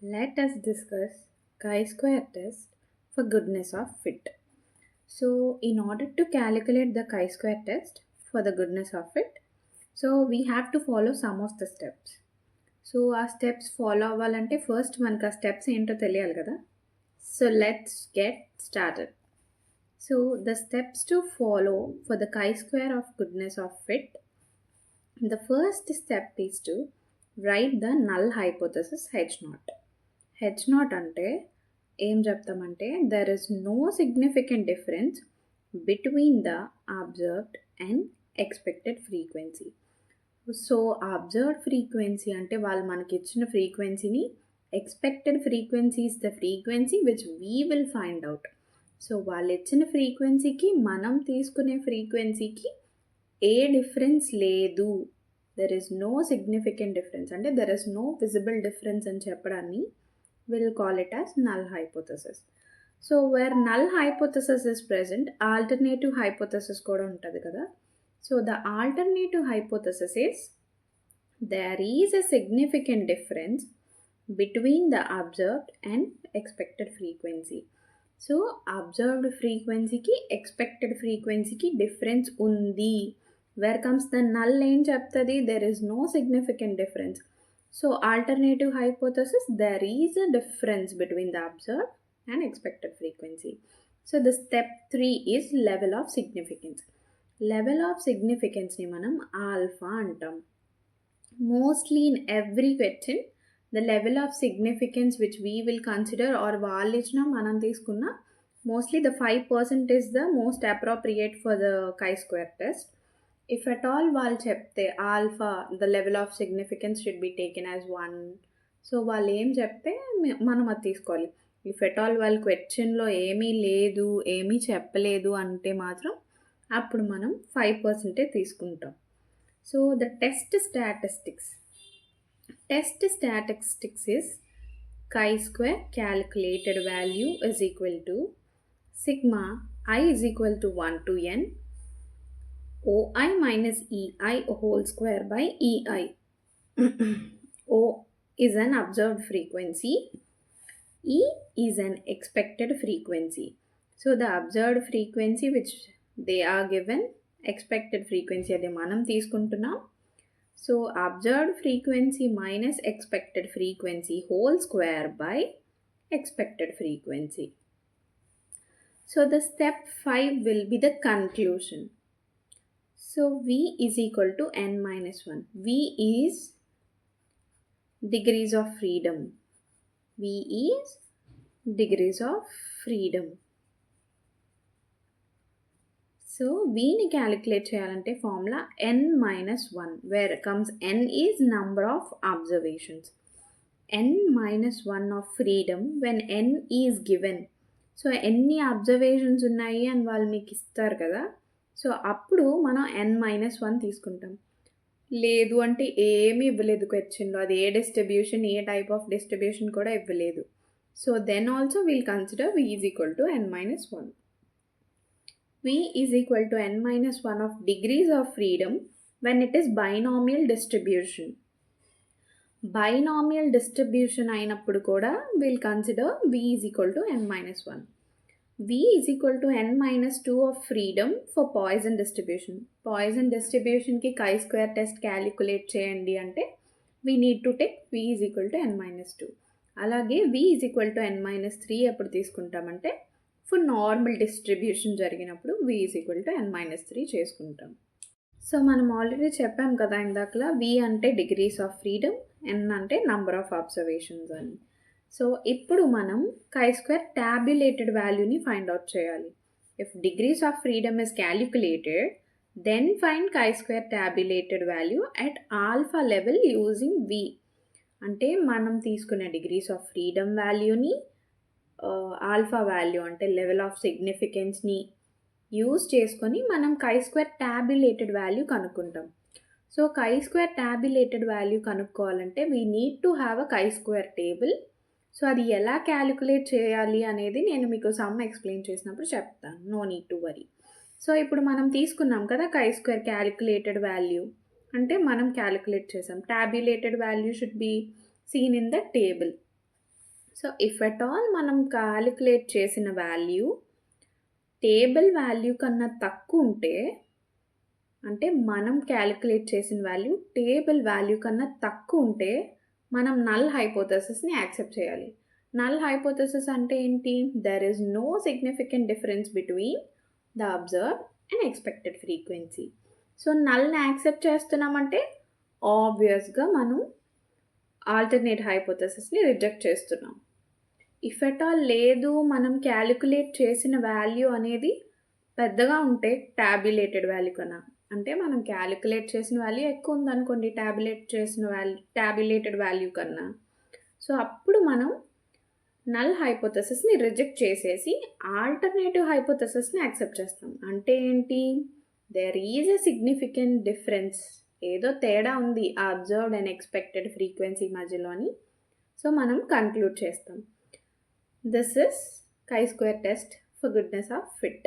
Let us discuss chi-square test for goodness of fit. So, in order to calculate the chi-square test for the goodness of fit, so we have to follow some of the steps. So ఆ steps follow అవ్వాలంటే first మనకు ఆ steps ఏంటో తెలియాలి కదా. So let's get started. So the steps to follow for the chi-square of goodness of fit. The first step is to write the null hypothesis H0. H0 అంటే ఏం చెప్తామంటే there is no significant difference between the observed and expected frequency. So observed frequency అంటే వాళ్ళు మనకి ఇచ్చిన ఫ్రీక్వెన్సీని expected frequency is the frequency which we will find out. So వాళ్ళు ఇచ్చిన ఫ్రీక్వెన్సీకి మనం తీసుకునే ఫ్రీక్వెన్సీకి ఏ డిఫరెన్స్ లేదు, there is no significant difference అంటే there is no visible difference అని చెప్పడాన్ని we'll call it as null hypothesis. So where null hypothesis is present, alternative hypothesis kuda untadi kada. So the alternative hypothesis is there is a significant difference between the observed and expected frequency. So observed frequency ki expected frequency ki difference undi. Where comes the null em cheptadi? There is no significant difference. So alternative hypothesis, there is a difference between the observed and expected frequency. So the step 3 is level of significance. Level of significance ni manam alpha antam. Mostly in every question, the level of significance which we will consider or వాళ్ళు ఇచ్చిన మనం తీసుకున్న mostly the 5% is the most appropriate for the chi-square test. If at all వాళ్ళు చెప్తే alpha the level of significance should be taken as 1, so వాళ్ళు ఏం చెప్తే మనం అది తీసుకోవాలి. ఇఫ్ ఎట్ ఆల్ వాళ్ళ క్వశ్చన్లో ఏమీ లేదు, ఏమీ చెప్పలేదు అంటే మాత్రం అప్పుడు మనం 5% తీసుకుంటాం. So the test statistics is chi-square calculated value is equal to sigma I is equal to 1 to n OI minus EI whole square by EI. O is an observed frequency. E is an expected frequency. So the observed frequency which they are given, expected frequency adi manam teeskuntunnam. So observed frequency minus expected frequency whole square by expected frequency. So the step 5 will be the conclusion. So V is equal to n minus 1. V is degrees of freedom. V is degrees of freedom. So Vని calculate చేయాలంటే formula n minus 1, where comes n is number of observations. n minus 1 of freedom when n is given. So ఎన్ని observations ఉన్నాయి అని వాళ్ళు మీకు ఇస్తారు కదా, so అప్పుడు మనం n-1 తీసుకుంటాం. లేదు అంటే ఏమీ ఇవ్వలేదు క్వశ్చన్లో, అది ఏ డిస్ట్రిబ్యూషన్, ఏ టైప్ ఆఫ్ డిస్ట్రిబ్యూషన్ కూడా ఇవ్వలేదు. So then also we'll consider v is equal to n-1. v is equal to n-1 of degrees of freedom when it is binomial distribution. Binomial distribution అయినప్పుడు కూడా we'll consider v is equal to n-1. V is equal to n-2 of freedom for Poisson distribution. Poisson distribution ki chi-square test calculate cheyandi ante we need to take v is equal to n-2. అలాగే v is equal to n-3 ఎప్పుడు తీసుకుంటామంటే for normal distribution జరిగినప్పుడు v is equal to n-3 చేసుకుంటాం. So మనం already చెప్పాం కదా ఇందాకలా, v అంటే degrees of freedom, n అంటే నంబర్ ఆఫ్ అబ్జర్వేషన్స్ అని. సో ఇప్పుడు మనం chi-square tabulated వాల్యూని ఫైండ్ అవుట్ చేయాలి. If degrees of freedom is calculated, then find chi-square tabulated value at alpha level using v. అంటే మనం తీసుకున్న డిగ్రీస్ ఆఫ్ ఫ్రీడమ్ వాల్యూని ఆల్ఫా వాల్యూ అంటే లెవెల్ ఆఫ్ సిగ్నిఫికెన్స్ని యూజ్ చేసుకొని మనం chi-square tabulated వాల్యూ కనుక్కుంటాం. సో chi-square tabulated వాల్యూ కనుక్కోవాలంటే we need to have a chi-square table. So అది ఎలా క్యాలిక్యులేట్ చేయాలి అనేది నేను మీకు సమ్ ఎక్స్ప్లెయిన్ చేసినప్పుడు చెప్తాను, no need to worry. So ఇప్పుడు మనం తీసుకున్నాం కదా chi-square క్యాలిక్యులేటెడ్ వాల్యూ, అంటే మనం క్యాలిక్యులేట్ చేసాం. Tabulated value should be seen in the table. So if at all మనం క్యాలిక్యులేట్ చేసిన వాల్యూ టేబుల్ వాల్యూ కన్నా తక్కువ ఉంటే, అంటే మనం క్యాలిక్యులేట్ చేసిన వాల్యూ టేబుల్ వాల్యూ కన్నా తక్కువ ఉంటే మనం నల్ హైపోథెసిస్ని యాక్సెప్ట్ చేయాలి. నల్ హైపోథెసిస్ అంటే ఏంటి? There is no significant difference between the observe and expected frequency. So నల్ని యాక్సెప్ట్ చేస్తున్నామంటే ఆబ్వియస్గా మనం ఆల్టర్నేట్ హైపోథెసిస్ని రిజెక్ట్ చేస్తున్నాం. ఇఫ్ ఎట్ ఆల్ లేదు, మనం క్యాలిక్యులేట్ చేసిన వాల్యూ అనేది పెద్దగా ఉంటే టాబ్యులేటెడ్ వాల్యూ కన్నా, అంటే మనం క్యాలిక్యులేట్ చేసిన వాల్యూ ఎక్కువ ఉందనుకోండి టాబ్యులేటెడ్ వాల్యూ కన్నా, సో అప్పుడు మనం నల్ హైపోథెసిస్ని రిజెక్ట్ చేసేసి ఆల్టర్నేటివ్ హైపోథెసిస్ని యాక్సెప్ట్ చేస్తాం. అంటే ఏంటి? There is a significant difference, ఏదో తేడా ఉంది ఆ అబ్జర్వ్డ్ అండ్ ఎక్స్పెక్టెడ్ ఫ్రీక్వెన్సీ మధ్యలో అని సో మనం కన్క్లూడ్ చేస్తాం. This is chi-square test for goodness of fit.